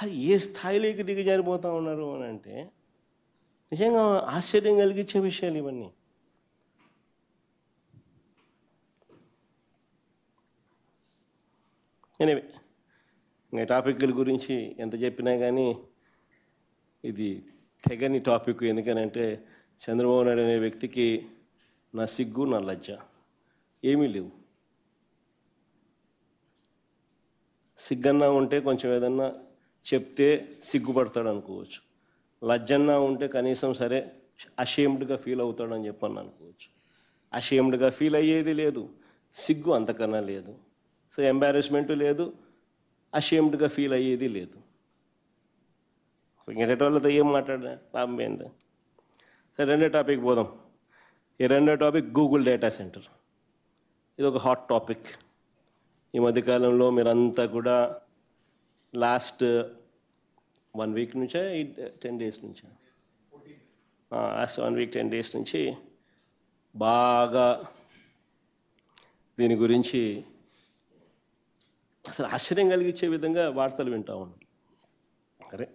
అది ఏ స్థాయిలోకి దిగజారిపోతూ ఉన్నారు అని అంటే నిజంగా ఆశ్చర్యం కలిగించే విషయాలు ఇవన్నీ. ఎనివే, ఇంకా టాపిక్ల గురించి ఎంత చెప్పినా కానీ ఇది తెగని టాపిక్. ఎందుకనంటే చంద్రబాబు నాయుడు అనే వ్యక్తికి నా సిగ్గు నా లజ్జ ఏమీ లేవు. సిగ్గన్నా ఉంటే కొంచెం ఏదన్నా చెప్తే సిగ్గుపడతాడు అనుకోవచ్చు. లజ్జన్నా ఉంటే కనీసం సరే అషేమ్డ్గా ఫీల్ అవుతాడని చెప్పని అనుకోవచ్చు. అషేమ్డ్గా ఫీల్ అయ్యేది లేదు, సిగ్గు అంతకన్నా లేదు. సో ఎంబారెస్మెంట్ లేదు, అషేమ్డ్గా ఫీల్ అయ్యేది లేదు. ఇంకెటోళ్ళతో ఏం మాట్లాడా పాపం ఏంది. సరే, రెండో టాపిక్ పోదాం. ఈ రెండో టాపిక్ గూగుల్ డేటా సెంటర్. ఇది ఒక హాట్ టాపిక్. ఈ మధ్యకాలంలో మీరంతా కూడా లాస్ట్ 1 వీక్ నుంచా 10 డేస్ నుంచా లాస్ట్ 1 వీక్ 10 డేస్ నుంచి బాగా దీని గురించి అసలు ఆశ్చర్యం కలిగించే విధంగా వార్తలు వింటూ ఉన్నాం. సరే,